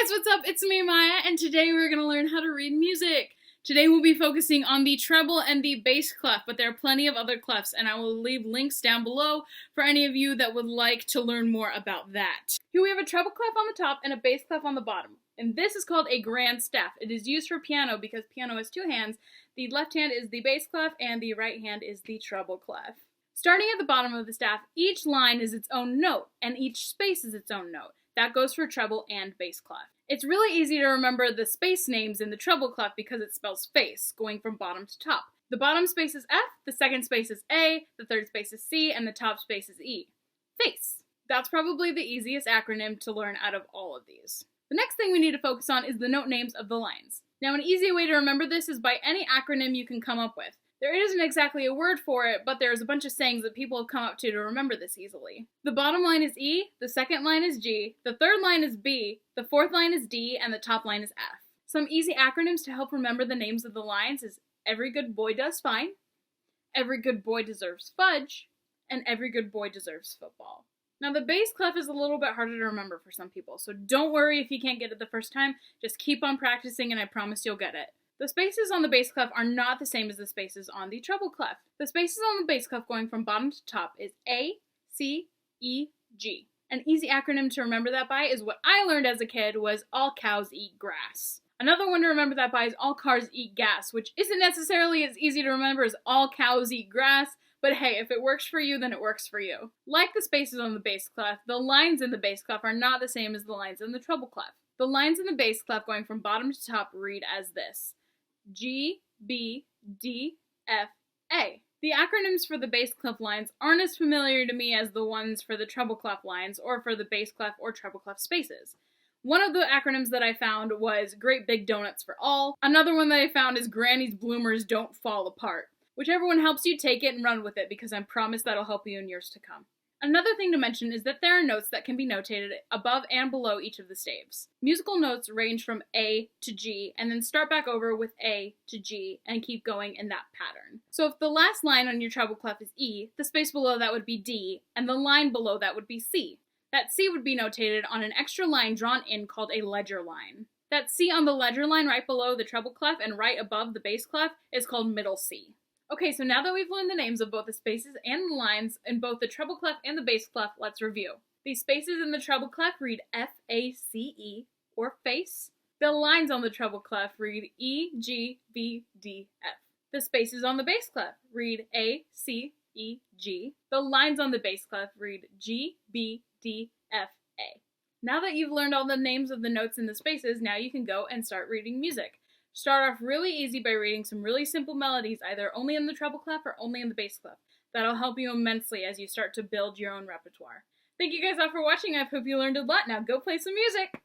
guys, what's up? It's me, Maya, and today we're going to learn how to read music. Today we'll be focusing on the treble and the bass clef, but there are plenty of other clefs, and I will leave links down below for any of you that would like to learn more about that. Here we have a treble clef on the top and a bass clef on the bottom, and this is called a grand staff. It is used for piano because piano has two hands. The left hand is the bass clef and the right hand is the treble clef. Starting at the bottom of the staff, each line is its own note, and each space is its own note. That goes for treble and bass clef. It's really easy to remember the space names in the treble clef because it spells face, going from bottom to top. The bottom space is F, the second space is A, the third space is C, and the top space is E. Face. That's probably the easiest acronym to learn out of all of these. The next thing we need to focus on is the note names of the lines. Now, an easy way to remember this is by any acronym you can come up with. There isn't exactly a word for it, but there's a bunch of sayings that people have come up to remember this easily. The bottom line is E, the second line is G, the third line is B, the fourth line is D, and the top line is F. Some easy acronyms to help remember the names of the lines is Every Good Boy Does Fine, Every Good Boy Deserves Fudge, and Every Good Boy Deserves Football. Now the bass clef is a little bit harder to remember for some people, so don't worry if you can't get it the first time, just keep on practicing and I promise you'll get it. The spaces on the bass clef are not the same as the spaces on the treble clef. The spaces on the bass clef going from bottom to top is A, C, E, G. An easy acronym to remember that by is what I learned as a kid was All Cows Eat Grass. Another one to remember that by is All Cars Eat Gas, which isn't necessarily as easy to remember as All Cows Eat Grass, but hey, if it works for you, then it works for you. Like the spaces on the bass clef, the lines in the bass clef are not the same as the lines in the treble clef. The lines in the bass clef going from bottom to top read as this: G, B, D, F, A. The acronyms for the bass clef lines aren't as familiar to me as the ones for the treble clef lines or for the bass clef or treble clef spaces. One of the acronyms that I found was Great Big Donuts for All. Another one that I found is Granny's Bloomers Don't Fall Apart. Whichever one helps you, take it and run with it because I promise that'll help you in years to come. Another thing to mention is that there are notes that can be notated above and below each of the staves. Musical notes range from A to G and then start back over with A to G and keep going in that pattern. So if the last line on your treble clef is E, the space below that would be D, and the line below that would be C. That C would be notated on an extra line drawn in called a ledger line. That C on the ledger line right below the treble clef and right above the bass clef is called middle C. Okay, so now that we've learned the names of both the spaces and the lines in both the treble clef and the bass clef, let's review. The spaces in the treble clef read F-A-C-E, or face. The lines on the treble clef read E-G-B-D-F. The spaces on the bass clef read A-C-E-G. The lines on the bass clef read G-B-D-F-A. Now that you've learned all the names of the notes in the spaces, now you can go and start reading music. Start off really easy by reading some really simple melodies, either only in the treble clef or only in the bass clef. That'll help you immensely as you start to build your own repertoire. Thank you guys all for watching. I hope you learned a lot. Now go play some music!